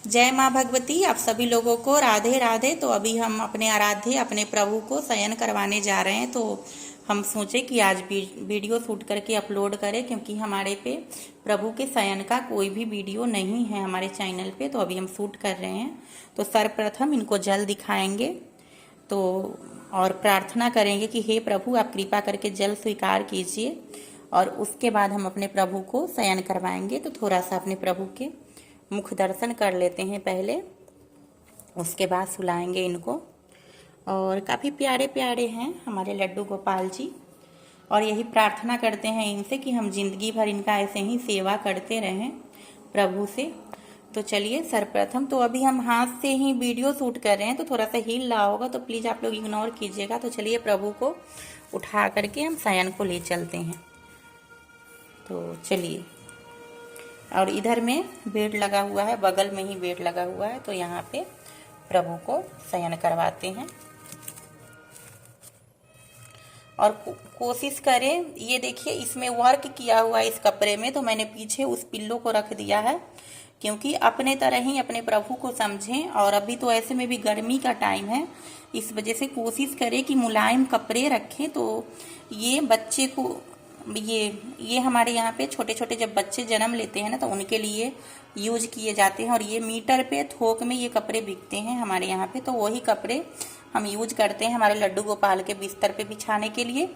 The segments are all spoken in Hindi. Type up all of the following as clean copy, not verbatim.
जय माँ भगवती। आप सभी लोगों को राधे राधे। तो अभी हम अपने आराध्य अपने प्रभु को शयन करवाने जा रहे हैं। तो हम सोचे कि आज वीडियो शूट करके अपलोड करें, क्योंकि हमारे पे प्रभु के शयन का कोई भी वीडियो नहीं है हमारे चैनल पे। तो अभी हम शूट कर रहे हैं। तो सर्वप्रथम इनको जल दिखाएंगे तो और प्रार्थना करेंगे कि हे प्रभु, आप कृपा करके जल स्वीकार कीजिए। और उसके बाद हम अपने प्रभु को शयन करवाएंगे। तो थोड़ा सा अपने प्रभु के मुख दर्शन कर लेते हैं पहले, उसके बाद सुलाएंगे इनको। और काफ़ी प्यारे प्यारे हैं हमारे लड्डू गोपाल जी। और यही प्रार्थना करते हैं इनसे कि हम जिंदगी भर इनका ऐसे ही सेवा करते रहें प्रभु से। तो चलिए सर्वप्रथम तो अभी हम हाथ से ही वीडियो शूट कर रहे हैं, तो थोड़ा सा हिल रहा होगा, तो प्लीज़ आप लोग इग्नोर कीजिएगा। तो चलिए प्रभु को उठा करके हम शयन को ले चलते हैं। तो चलिए, और इधर में बेड लगा हुआ है, बगल में ही बेड लगा हुआ है। तो यहाँ पे प्रभु को शयन करवाते हैं। और कोशिश करें, ये देखिए इसमें वर्क किया हुआ है इस कपड़े में, तो मैंने पीछे उस पिल्लो को रख दिया है, क्योंकि अपने तरह ही अपने प्रभु को समझें। और अभी तो ऐसे में भी गर्मी का टाइम है, इस वजह से कोशिश करें कि मुलायम कपड़े रखें। तो ये बच्चे को ये हमारे यहाँ पे छोटे छोटे जब बच्चे जन्म लेते हैं ना, तो उनके लिए यूज किए जाते हैं। और ये मीटर पे थोक में ये कपड़े बिकते हैं हमारे यहाँ पे। तो वही कपड़े हम यूज करते हैं हमारे लड्डू गोपाल के बिस्तर पे बिछाने के लिए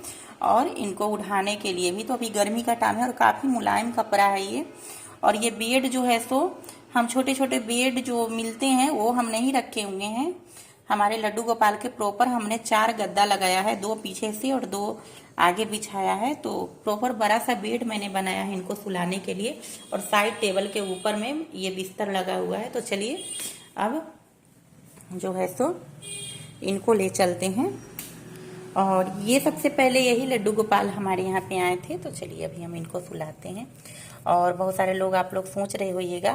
और इनको उठाने के लिए भी। तो अभी गर्मी का टाइम है और काफ़ी मुलायम कपड़ा है ये। और ये बेड जो है सो हम छोटे छोटे बेड जो मिलते हैं वो हम नहीं रखे हुए हैं। हमारे लड्डू गोपाल के प्रॉपर हमने 4 गद्दा लगाया है, 2 पीछे से और 2 आगे बिछाया है। तो प्रॉपर बड़ा सा बेड मैंने बनाया है इनको सुलाने के लिए। और साइड टेबल के ऊपर में ये बिस्तर लगा हुआ है। तो चलिए अब जो है सो इनको ले चलते हैं। और ये सबसे पहले यही लड्डू गोपाल हमारे यहाँ पे आए थे। तो चलिए अभी हम इनको सुलाते हैं। और बहुत सारे लोग आप लोग सोच रहे होइएगा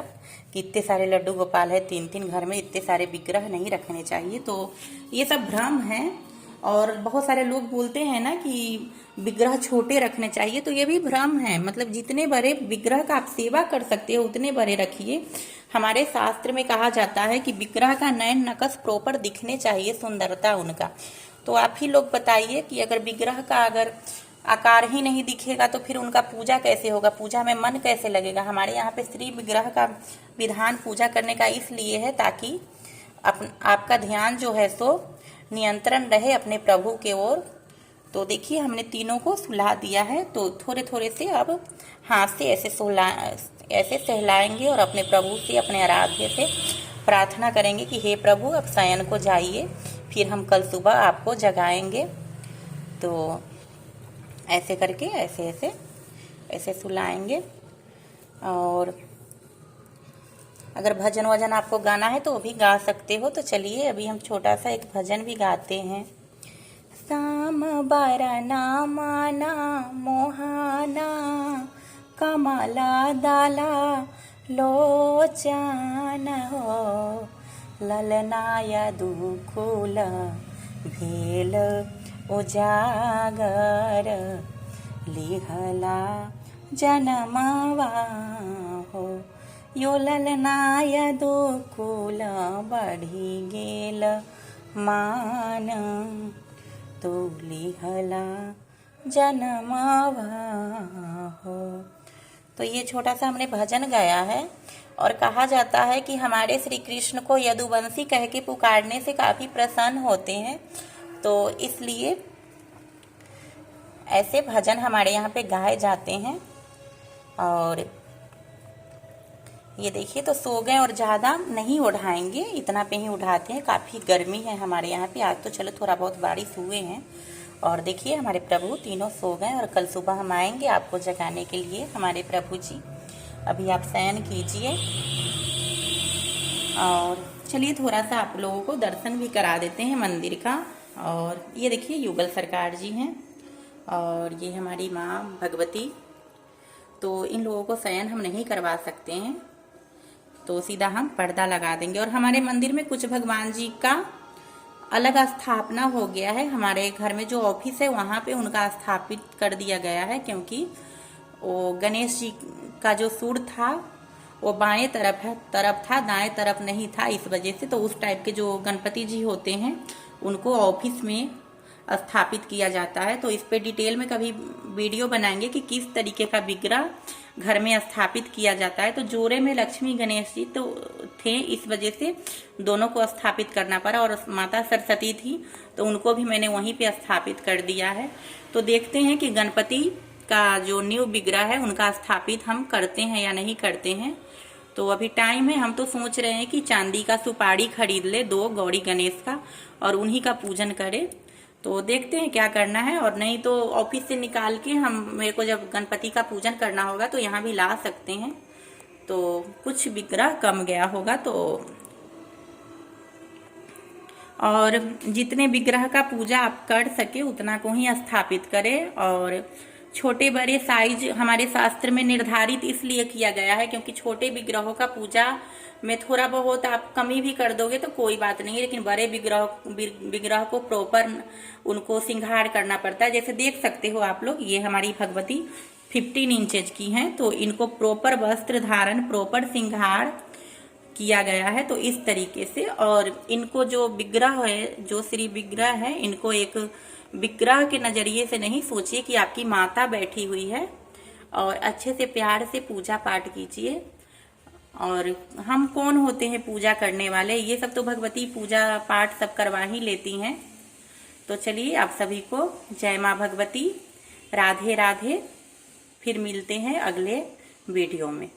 कि इतने सारे लड्डू गोपाल है, 3-3 घर में इतने सारे विग्रह नहीं रखने चाहिए। तो ये सब भ्रम है। और बहुत सारे लोग बोलते हैं ना कि विग्रह छोटे रखने चाहिए, तो ये भी भ्रम है। मतलब जितने बड़े विग्रह का आप सेवा कर सकते हो उतने बड़े रखिए। हमारे शास्त्र में कहा जाता है कि विग्रह का नयन नकश प्रॉपर दिखने चाहिए, सुंदरता उनका। तो आप ही लोग बताइए कि अगर विग्रह का अगर आकार ही नहीं दिखेगा तो फिर उनका पूजा कैसे होगा, पूजा में मन कैसे लगेगा। हमारे यहाँ पे श्री विग्रह का विधान पूजा करने का इसलिए है ताकि आपका ध्यान जो है सो नियंत्रण रहे अपने प्रभु के ओर। तो देखिए हमने तीनों को सुला दिया है। तो थोड़े थोड़े से अब हाथ से ऐसे सहलाएंगे और अपने प्रभु से, अपने आराध्य से प्रार्थना करेंगे कि हे प्रभु, अब शयन को जाइए, फिर हम कल सुबह आपको जगाएंगे। तो ऐसे करके ऐसे सुलाएंगे। और अगर भजन वजन आपको गाना है तो वो भी गा सकते हो। तो चलिए अभी हम छोटा सा एक भजन भी गाते हैं। साम बारना माना मोहाना कमला दाला लोचन हो ललनाया दुखुल भेल उजागर लिहला जनमवा हो यो ललनाय दुकुल बढ़ी गेल मान तो लिहला जनमवा हो। तो ये छोटा सा हमने भजन गाया है। और कहा जाता है कि हमारे श्री कृष्ण को यदुवंशी कह के पुकारने से काफ़ी प्रसन्न होते हैं। तो इसलिए ऐसे भजन हमारे यहाँ पे गाए जाते हैं। और ये देखिए तो सो गए और ज़्यादा नहीं उठाएंगे, इतना पे ही उठाते हैं। काफ़ी गर्मी है हमारे यहाँ पे आज। तो चलो थोड़ा बहुत बारिश हुए हैं। और देखिए हमारे प्रभु तीनों सो गए और कल सुबह हम आएंगे आपको जगाने के लिए। हमारे प्रभु जी अभी आप शयन कीजिए। और चलिए थोड़ा सा आप लोगों को दर्शन भी करा देते हैं मंदिर का। और ये देखिए युगल सरकार जी हैं और ये हमारी माँ भगवती। तो इन लोगों को शयन हम नहीं करवा सकते हैं, तो सीधा हम पर्दा लगा देंगे। और हमारे मंदिर में कुछ भगवान जी का अलग स्थापना हो गया है। हमारे घर में जो ऑफिस है वहाँ पे उनका स्थापित कर दिया गया है, क्योंकि वो गणेश जी का जो सूर था वो बाएं तरफ था, दाएं तरफ नहीं था, इस वजह से। तो उस टाइप के जो गणपति जी होते हैं उनको ऑफिस में स्थापित किया जाता है। तो इस पे डिटेल में कभी वीडियो बनाएंगे कि किस तरीके का विग्रह घर में स्थापित किया जाता है। तो जोड़े में लक्ष्मी गणेश जी तो थे, इस वजह से दोनों को स्थापित करना पड़ा। और माता सरस्वती थी तो उनको भी मैंने वहीं पे स्थापित कर दिया है। तो देखते हैं कि गणपति का जो न्यू विग्रह है उनका स्थापित हम करते हैं या नहीं करते हैं। तो अभी टाइम है, हम तो सोच रहे हैं कि चांदी का सुपारी खरीद ले 2 गौरी गणेश का और उन्हीं का पूजन करें। तो देखते हैं क्या करना है। और नहीं तो ऑफिस से निकाल के हम, मेरे को जब गणपति का पूजन करना होगा तो यहाँ भी ला सकते हैं। तो कुछ विग्रह कम गया होगा तो, और जितने विग्रह का पूजा आप कर सके उतना को ही स्थापित करें। और छोटे बड़े साइज हमारे शास्त्र में निर्धारित इसलिए किया गया है क्योंकि छोटे विग्रहों का पूजा में थोड़ा बहुत आप कमी भी कर दोगे तो कोई बात नहीं है, लेकिन बड़े विग्रह को प्रॉपर उनको श्रृंगार करना पड़ता है। जैसे देख सकते हो आप लोग, ये हमारी भगवती 15 इंचेज की हैं, तो इनको प्रॉपर वस्त्र धारण, प्रॉपर श्रृंगार किया गया है। तो इस तरीके से, और इनको जो विग्रह है, जो श्री विग्रह है, इनको एक विग्रह के नजरिए से नहीं सोचिए कि आपकी माता बैठी हुई है, और अच्छे से प्यार से पूजा पाठ कीजिए। और हम कौन होते हैं पूजा करने वाले, ये सब तो भगवती पूजा पाठ सब करवा ही लेती हैं। तो चलिए आप सभी को जय माँ भगवती, राधे राधे। फिर मिलते हैं अगले वीडियो में।